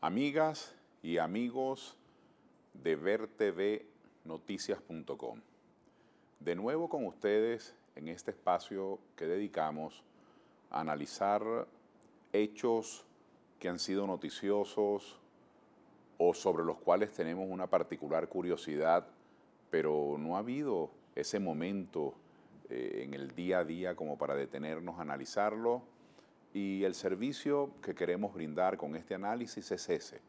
Amigas y amigos de vertvnoticias.com. De nuevo con ustedes en este espacio que dedicamos a analizar hechos que han sido noticiosos o sobre los cuales tenemos una particular curiosidad, pero no ha habido ese momento en el día a día como para detenernos a analizarlo. Y el servicio que queremos brindar con este análisis es ese,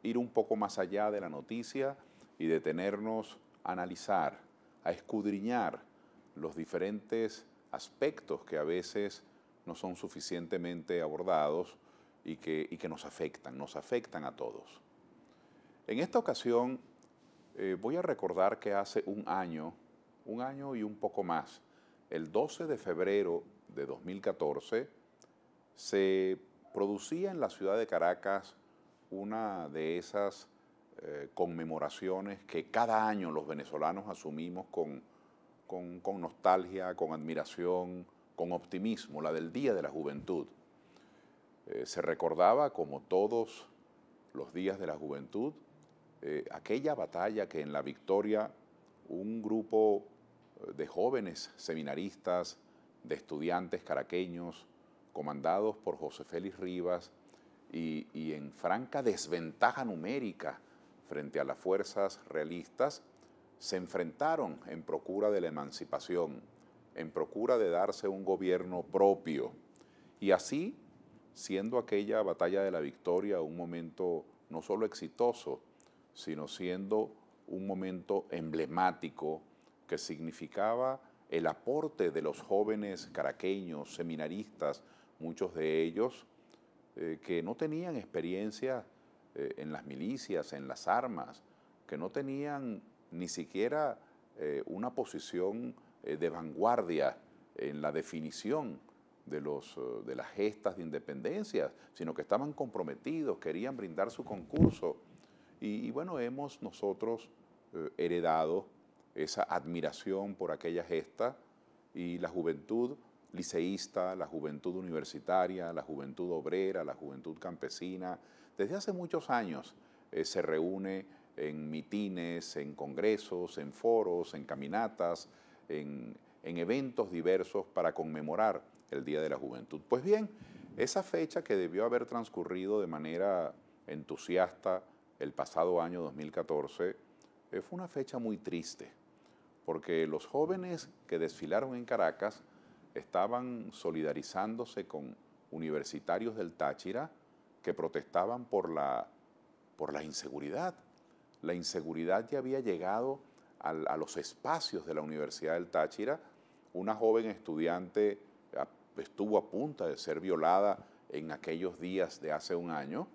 ir un poco más allá de la noticia y detenernos a analizar, a escudriñar los diferentes aspectos que a veces no son suficientemente abordados y que nos afectan a todos. En esta ocasión voy a recordar que hace un año y un poco más, el 12 de febrero de 2014, se producía en la ciudad de Caracas una de esas conmemoraciones que cada año los venezolanos asumimos con nostalgia, con admiración, con optimismo, la del Día de la Juventud. Se recordaba, como todos los días de la juventud, aquella batalla que en La Victoria un grupo de jóvenes seminaristas, de estudiantes caraqueños, comandados por José Félix Rivas y en franca desventaja numérica frente a las fuerzas realistas, se enfrentaron en procura de la emancipación, en procura de darse un gobierno propio. Y así, siendo aquella batalla de La Victoria un momento no solo exitoso, sino siendo un momento emblemático que significaba el aporte de los jóvenes caraqueños, seminaristas, muchos de ellos que no tenían experiencia en las milicias, en las armas, que no tenían ni siquiera una posición de vanguardia en la definición de las gestas de independencia, sino que estaban comprometidos, querían brindar su concurso. Y bueno, hemos nosotros heredado esa admiración por aquella gesta y la juventud liceísta, la juventud universitaria, la juventud obrera, la juventud campesina, desde hace muchos años se reúne en mitines, en congresos, en foros, en caminatas, en eventos diversos para conmemorar el Día de la Juventud. Pues bien, esa fecha que debió haber transcurrido de manera entusiasta el pasado año 2014, fue una fecha muy triste, porque los jóvenes que desfilaron en Caracas estaban solidarizándose con universitarios del Táchira que protestaban por la inseguridad. La inseguridad ya había llegado a los espacios de la Universidad del Táchira. Una joven estudiante estuvo a punto de ser violada en aquellos días de hace un año.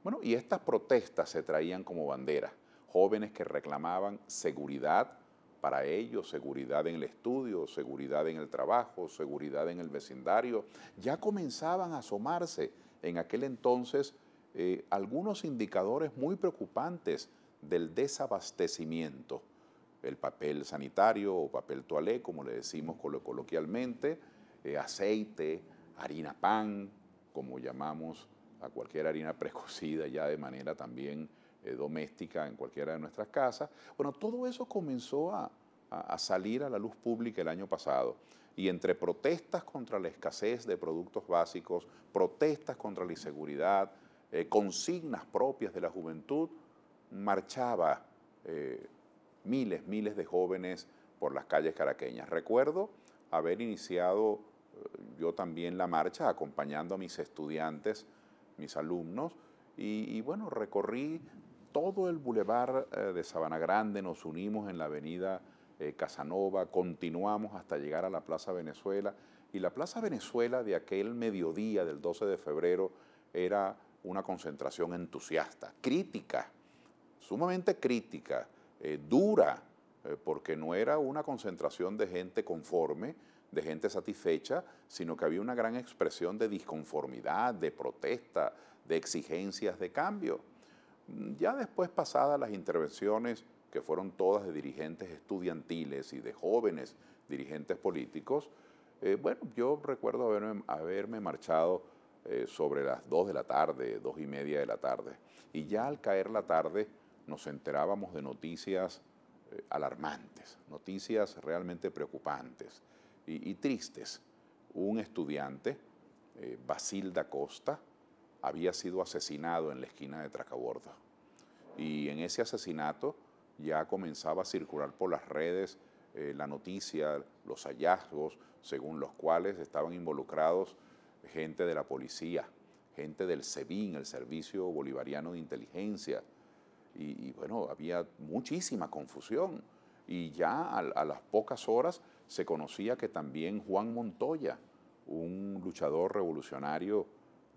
Bueno, y estas protestas se traían como bandera. Jóvenes que reclamaban seguridad para ellos, seguridad en el estudio, seguridad en el trabajo, seguridad en el vecindario. Ya comenzaban a asomarse en aquel entonces algunos indicadores muy preocupantes del desabastecimiento. El papel sanitario o papel toalé, como le decimos coloquialmente, aceite, harina pan, como llamamos a cualquier harina precocida ya de manera también doméstica en cualquiera de nuestras casas. Bueno, todo eso comenzó a salir a la luz pública el año pasado. Y entre protestas contra la escasez de productos básicos, protestas contra la inseguridad, consignas propias de la juventud, marchaba miles de jóvenes por las calles caraqueñas. Recuerdo haber iniciado yo también la marcha acompañando a mis estudiantes, mis alumnos, y bueno, recorrí todo el bulevar de Sabana Grande, nos unimos en la avenida Casanova, continuamos hasta llegar a la Plaza Venezuela, y la Plaza Venezuela de aquel mediodía del 12 de febrero era una concentración entusiasta, crítica, sumamente crítica, dura, porque no era una concentración de gente conforme, de gente satisfecha, sino que había una gran expresión de disconformidad, de protesta, de exigencias de cambio. Ya después, pasadas las intervenciones, que fueron todas de dirigentes estudiantiles y de jóvenes dirigentes políticos, bueno, yo recuerdo haberme marchado sobre las 2 de la tarde, 2:30 de la tarde. Y ya al caer la tarde nos enterábamos de noticias alarmantes, noticias realmente preocupantes y tristes. Un estudiante, Basil da Costa, había sido asesinado en la esquina de Tracaborda. Y en ese asesinato ya comenzaba a circular por las redes la noticia, los hallazgos, según los cuales estaban involucrados gente de la policía, gente del SEBIN, el Servicio Bolivariano de Inteligencia, y bueno, había muchísima confusión. Y ya a las pocas horas se conocía que también Juan Montoya, un luchador revolucionario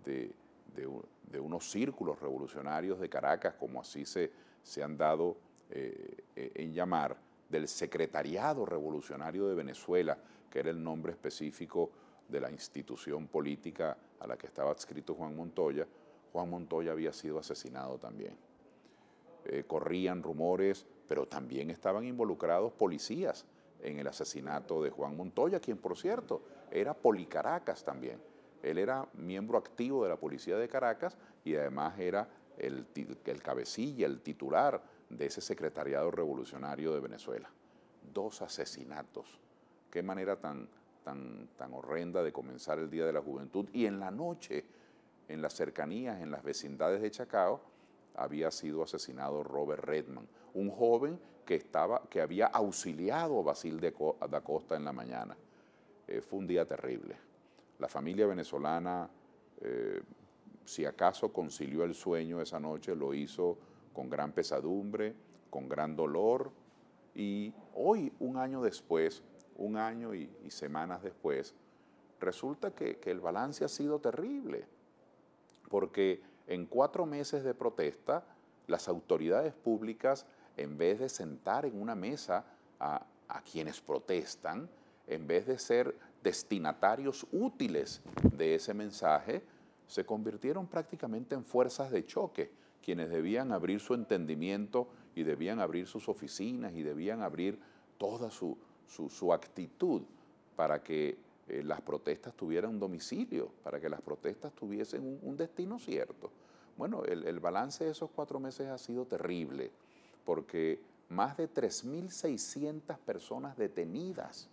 de unos círculos revolucionarios de Caracas, como así se han dado en llamar, del Secretariado Revolucionario de Venezuela, que era el nombre específico de la institución política a la que estaba adscrito Juan Montoya había sido asesinado también. Corrían rumores, pero también estaban involucrados policías en el asesinato de Juan Montoya, quien por cierto era Policaracas también. Él era miembro activo de la policía de Caracas y además era el cabecilla, el titular de ese secretariado revolucionario de Venezuela. 2 asesinatos. Qué manera tan horrenda de comenzar el Día de la Juventud. Y en la noche, en las cercanías, en las vecindades de Chacao, había sido asesinado Robert Redman, un joven que había auxiliado a Basil da Costa en la mañana. Fue un día terrible. La familia venezolana, si acaso concilió el sueño esa noche, lo hizo con gran pesadumbre, con gran dolor. Y hoy, un año después, un año y semanas después, resulta que el balance ha sido terrible, porque en 4 meses de protesta, las autoridades públicas, en vez de sentar en una mesa a quienes protestan, en vez de ser destinatarios útiles de ese mensaje, se convirtieron prácticamente en fuerzas de choque, quienes debían abrir su entendimiento y debían abrir sus oficinas y debían abrir toda su actitud para que las protestas tuvieran un domicilio, para que las protestas tuviesen un destino cierto. Bueno, el balance de esos 4 meses ha sido terrible, porque más de 3.600 personas detenidas.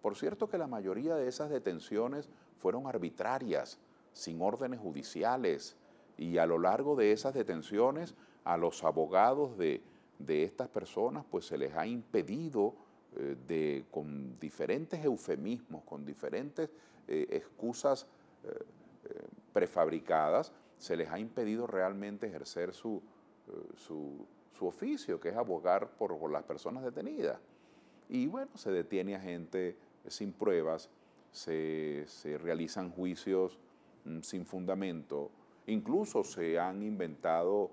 Por cierto que la mayoría de esas detenciones fueron arbitrarias, sin órdenes judiciales, y a lo largo de esas detenciones a los abogados de estas personas pues se les ha impedido con diferentes eufemismos, con diferentes excusas prefabricadas, se les ha impedido realmente ejercer su oficio, que es abogar por las personas detenidas. Y bueno, se detiene a gente sin pruebas, se realizan juicios sin fundamento, incluso se han inventado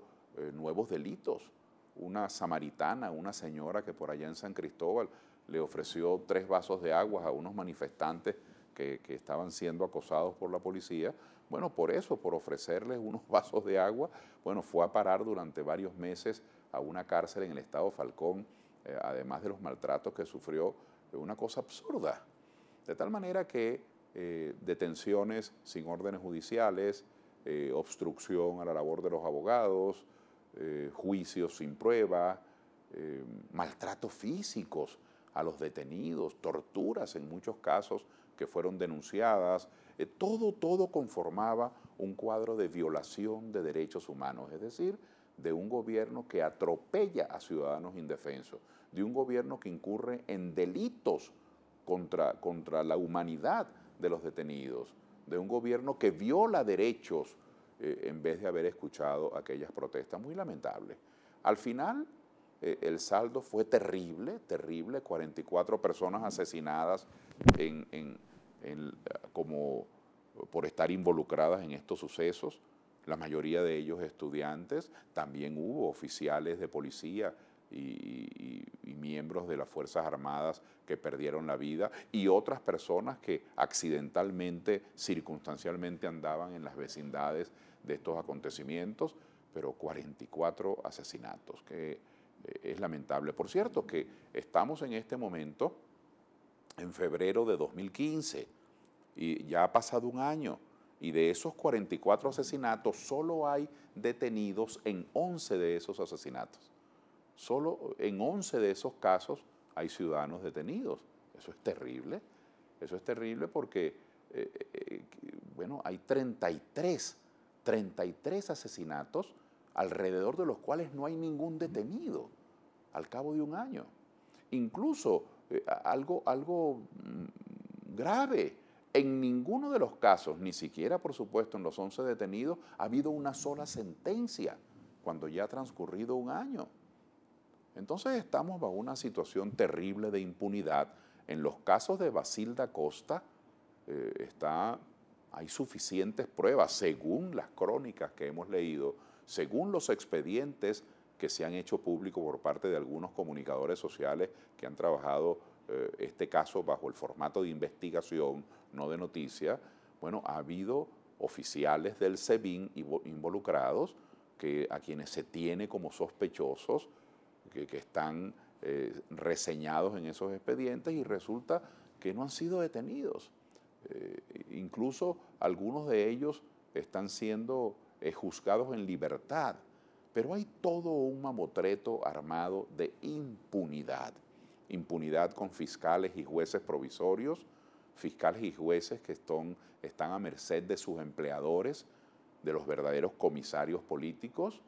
nuevos delitos. Una samaritana, una señora que por allá en San Cristóbal le ofreció 3 vasos de agua a unos manifestantes que estaban siendo acosados por la policía. Bueno, por eso, por ofrecerles unos vasos de agua, bueno, fue a parar durante varios meses a una cárcel en el estado Falcón, además de los maltratos que sufrió, una cosa absurda. De tal manera que detenciones sin órdenes judiciales, obstrucción a la labor de los abogados, juicios sin prueba, maltratos físicos a los detenidos, torturas en muchos casos que fueron denunciadas, todo conformaba un cuadro de violación de derechos humanos, es decir, de un gobierno que atropella a ciudadanos indefensos, de un gobierno que incurre en delitos contra la humanidad de los detenidos, de un gobierno que viola derechos en vez de haber escuchado aquellas protestas. Muy lamentable. Al final, el saldo fue terrible, 44 personas asesinadas como por estar involucradas en estos sucesos, la mayoría de ellos estudiantes. También hubo oficiales de policía y miembros de las Fuerzas Armadas que perdieron la vida, y otras personas que accidentalmente, circunstancialmente andaban en las vecindades de estos acontecimientos, pero 44 asesinatos, que es lamentable. Por cierto, que estamos en este momento en febrero de 2015 y ya ha pasado un año, Y de esos 44 asesinatos, solo hay detenidos en 11 de esos asesinatos. Solo en 11 de esos casos hay ciudadanos detenidos. Eso es terrible. Eso es terrible porque, bueno, hay 33 asesinatos alrededor de los cuales no hay ningún detenido al cabo de un año. Incluso algo grave, en ninguno de los casos, ni siquiera por supuesto en los 11 detenidos, ha habido una sola sentencia cuando ya ha transcurrido un año. Entonces estamos bajo una situación terrible de impunidad. En los casos de Basilda Costa hay suficientes pruebas, según las crónicas que hemos leído, según los expedientes que se han hecho públicos por parte de algunos comunicadores sociales que han trabajado este caso bajo el formato de investigación, no de noticia. Bueno, ha habido oficiales del SEBIN involucrados a quienes se tiene como sospechosos, que están reseñados en esos expedientes, y resulta que no han sido detenidos. Incluso algunos de ellos están siendo juzgados en libertad, pero hay todo un mamotreto armado de impunidad. Impunidad con fiscales y jueces provisorios, fiscales y jueces que están a merced de sus empleadores, de los verdaderos comisarios políticos,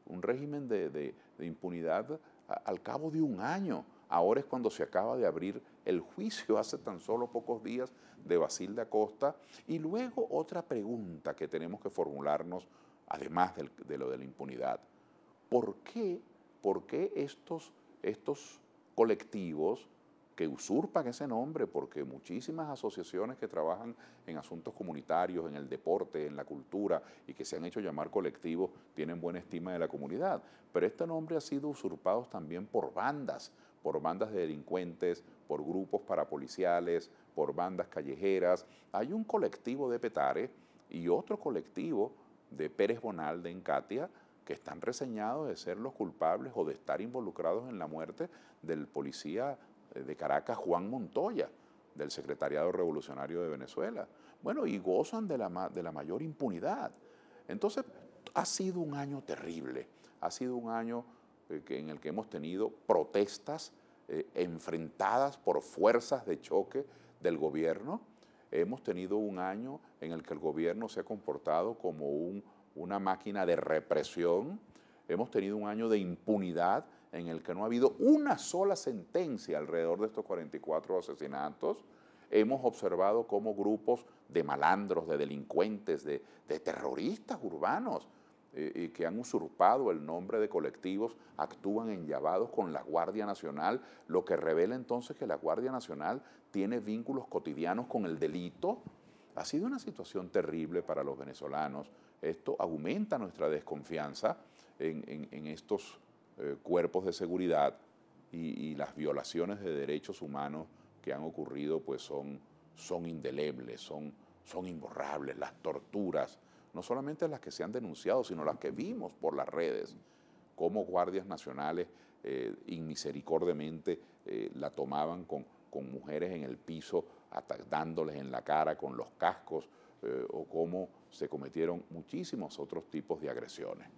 un régimen de impunidad al cabo de un año. Ahora es cuando se acaba de abrir el juicio, hace tan solo pocos días, de Basilda Costa. Y luego otra pregunta que tenemos que formularnos, además de lo de la impunidad. ¿Por qué estos colectivos que usurpan ese nombre? Porque muchísimas asociaciones que trabajan en asuntos comunitarios, en el deporte, en la cultura, y que se han hecho llamar colectivos, tienen buena estima de la comunidad. Pero este nombre ha sido usurpado también por bandas de delincuentes, por grupos parapoliciales, por bandas callejeras. Hay un colectivo de Petare y otro colectivo de Pérez Bonal, de Encatia, que están reseñados de ser los culpables o de estar involucrados en la muerte del policía de Caracas, Juan Montoya, del Secretariado Revolucionario de Venezuela. Bueno, y gozan de la mayor impunidad. Entonces, ha sido un año terrible, ha sido un año en el que hemos tenido protestas enfrentadas por fuerzas de choque del gobierno. Hemos tenido un año en el que el gobierno se ha comportado como una máquina de represión. Hemos tenido un año de impunidad en el que no ha habido una sola sentencia alrededor de estos 44 asesinatos. Hemos observado cómo grupos de malandros, de delincuentes, de terroristas urbanos que han usurpado el nombre de colectivos, actúan enllavados con la Guardia Nacional, lo que revela entonces que la Guardia Nacional tiene vínculos cotidianos con el delito. Ha sido una situación terrible para los venezolanos. Esto aumenta nuestra desconfianza en estos cuerpos de seguridad, y las violaciones de derechos humanos que han ocurrido pues son indelebles, son imborrables. Las torturas, no solamente las que se han denunciado, sino las que vimos por las redes, cómo guardias nacionales inmisericordiamente la tomaban con mujeres en el piso, dándoles en la cara con los cascos, o cómo se cometieron muchísimos otros tipos de agresiones.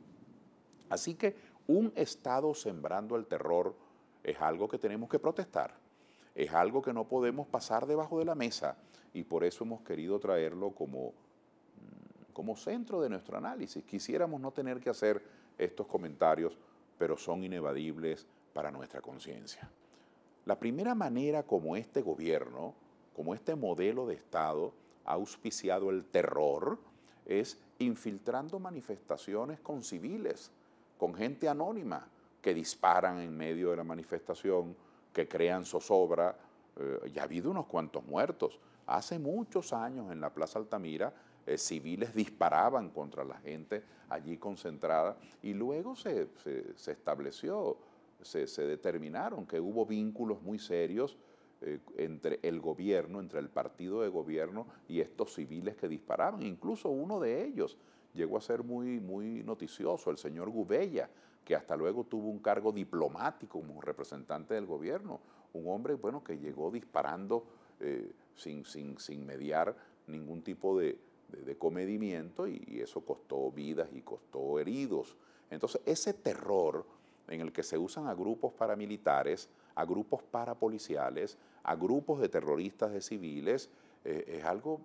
Así que un Estado sembrando el terror es algo que tenemos que protestar, es algo que no podemos pasar debajo de la mesa, y por eso hemos querido traerlo como centro de nuestro análisis. Quisiéramos no tener que hacer estos comentarios, pero son inevadibles para nuestra conciencia. La primera manera como este gobierno, como este modelo de Estado ha auspiciado el terror, es infiltrando manifestaciones con civiles, con gente anónima, que disparan en medio de la manifestación, que crean zozobra. Ya ha habido unos cuantos muertos. Hace muchos años en la Plaza Altamira, civiles disparaban contra la gente allí concentrada, y luego se estableció, se determinaron que hubo vínculos muy serios entre el gobierno, entre el partido de gobierno y estos civiles que disparaban. Incluso uno de ellos llegó a ser muy, muy noticioso, el señor Gubella, que hasta luego tuvo un cargo diplomático como representante del gobierno. Un hombre, bueno, que llegó disparando sin mediar ningún tipo de de comedimiento y eso costó vidas y costó heridos. Entonces, ese terror en el que se usan a grupos paramilitares, a grupos parapoliciales, a grupos de terroristas de civiles, es algo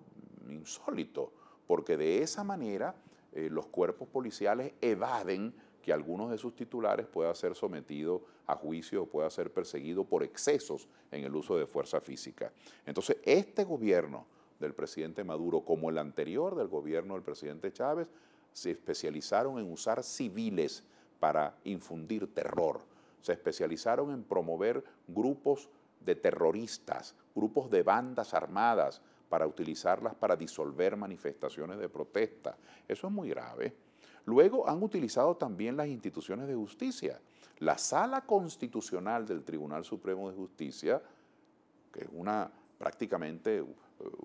insólito, porque de esa manera los cuerpos policiales evaden que algunos de sus titulares pueda ser sometido a juicio o pueda ser perseguido por excesos en el uso de fuerza física. Entonces, este gobierno del presidente Maduro, como el anterior del gobierno del presidente Chávez, se especializaron en usar civiles para infundir terror. Se especializaron en promover grupos de terroristas, grupos de bandas armadas, para utilizarlas para disolver manifestaciones de protesta. Eso es muy grave. Luego han utilizado también las instituciones de justicia. La Sala Constitucional del Tribunal Supremo de Justicia, que es prácticamente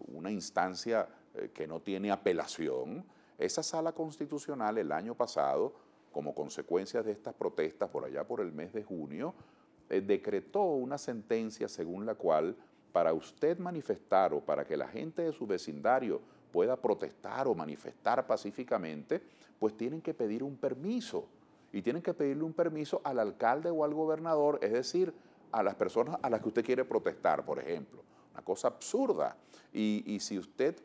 una instancia que no tiene apelación, esa Sala Constitucional el año pasado, como consecuencia de estas protestas por allá por el mes de junio, decretó una sentencia según la cual para usted manifestar o para que la gente de su vecindario pueda protestar o manifestar pacíficamente, pues tienen que pedir un permiso. Y tienen que pedirle un permiso al alcalde o al gobernador, es decir, a las personas a las que usted quiere protestar, por ejemplo. Una cosa absurda. Y si usted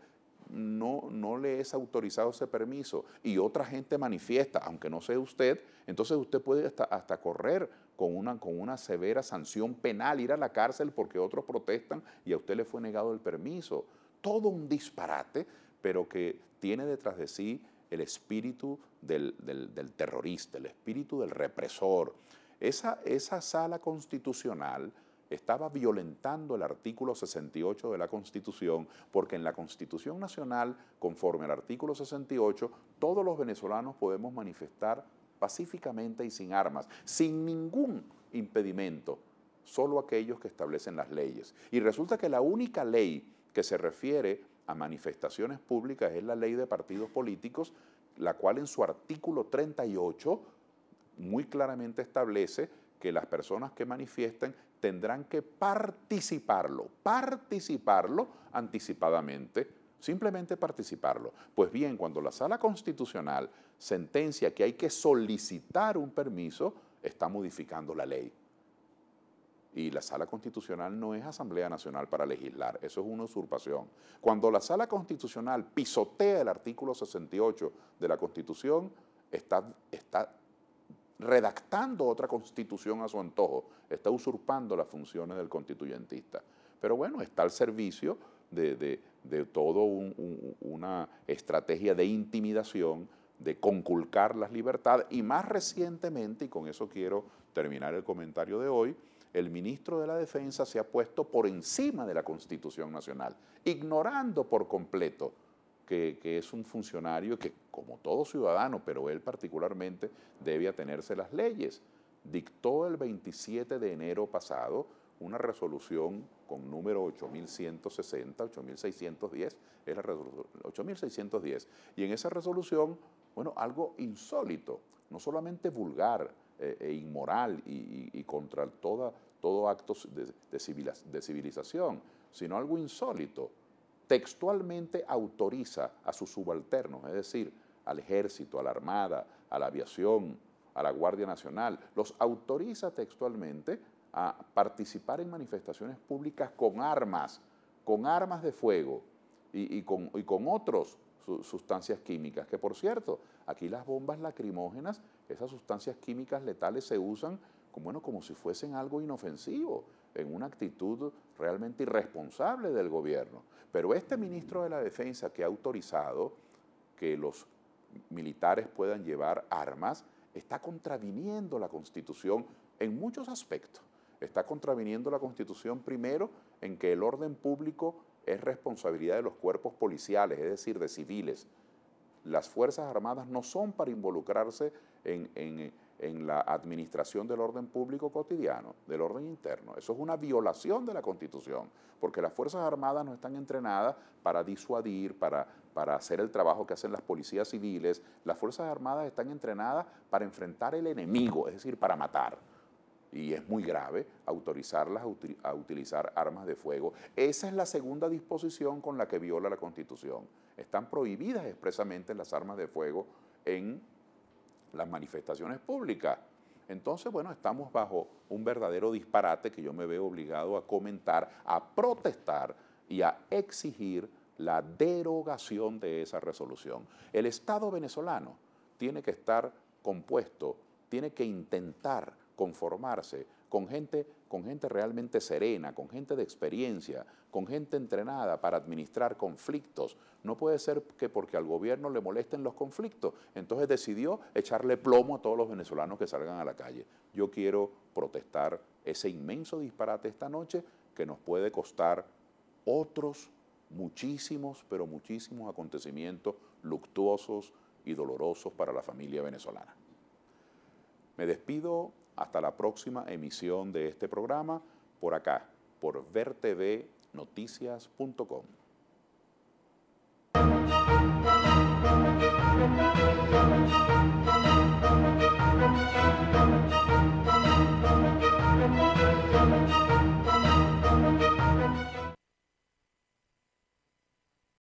no le es autorizado ese permiso y otra gente manifiesta, aunque no sea usted, entonces usted puede hasta correr con una severa sanción penal, ir a la cárcel porque otros protestan y a usted le fue negado el permiso. Todo un disparate, pero que tiene detrás de sí el espíritu del terrorista, el espíritu del represor. Esa sala constitucional estaba violentando el artículo 68 de la Constitución, porque en la Constitución Nacional, conforme al artículo 68, todos los venezolanos podemos manifestar pacíficamente y sin armas, sin ningún impedimento, solo aquellos que establecen las leyes. Y resulta que la única ley que se refiere a manifestaciones públicas es la ley de partidos políticos, la cual en su artículo 38 muy claramente establece que las personas que manifiesten tendrán que participarlo anticipadamente, simplemente participarlo. Pues bien, cuando la Sala Constitucional sentencia que hay que solicitar un permiso, está modificando la ley. Y la Sala Constitucional no es Asamblea Nacional para legislar, eso es una usurpación. Cuando la Sala Constitucional pisotea el artículo 68 de la Constitución, está redactando otra constitución a su antojo, está usurpando las funciones del constituyentista. Pero bueno, está al servicio de toda una estrategia de intimidación, de conculcar las libertades, y más recientemente, y con eso quiero terminar el comentario de hoy, el ministro de la Defensa se ha puesto por encima de la Constitución Nacional, ignorando por completo que es un funcionario que, como todo ciudadano, pero él particularmente, debe atenerse a las leyes. Dictó el 27 de enero pasado una resolución con número 8160, 8610, es la resolución 8610, y en esa resolución, bueno, algo insólito, no solamente vulgar e inmoral y contra todo acto de civilización, sino algo insólito. Textualmente autoriza a sus subalternos, es decir, al ejército, a la armada, a la aviación, a la Guardia Nacional, los autoriza textualmente a participar en manifestaciones públicas con armas de fuego y con otras sustancias químicas, que por cierto, aquí las bombas lacrimógenas, esas sustancias químicas letales se usan como si fuesen algo inofensivo, en una actitud realmente irresponsable del gobierno. Pero este ministro de la Defensa que ha autorizado que los militares puedan llevar armas, está contraviniendo la Constitución en muchos aspectos. Está contraviniendo la Constitución primero en que el orden público es responsabilidad de los cuerpos policiales, es decir, de civiles. Las Fuerzas Armadas no son para involucrarse en la administración del orden público cotidiano, del orden interno. Eso es una violación de la Constitución, porque las Fuerzas Armadas no están entrenadas para disuadir, para hacer el trabajo que hacen las policías civiles. Las Fuerzas Armadas están entrenadas para enfrentar el enemigo, es decir, para matar. Y es muy grave autorizarlas a utilizar armas de fuego. Esa es la segunda disposición con la que viola la Constitución. Están prohibidas expresamente las armas de fuego en las manifestaciones públicas. Entonces, bueno, estamos bajo un verdadero disparate que yo me veo obligado a comentar, a protestar y a exigir la derogación de esa resolución. El Estado venezolano tiene que estar compuesto, tiene que intentar conformarse con gente realmente serena, con gente de experiencia, con gente entrenada para administrar conflictos. No puede ser que porque al gobierno le molesten los conflictos, entonces decidió echarle plomo a todos los venezolanos que salgan a la calle. Yo quiero protestar ese inmenso disparate esta noche que nos puede costar otros muchísimos, pero muchísimos acontecimientos luctuosos y dolorosos para la familia venezolana. Me despido hasta la próxima emisión de este programa por acá, por vertvnoticias.com.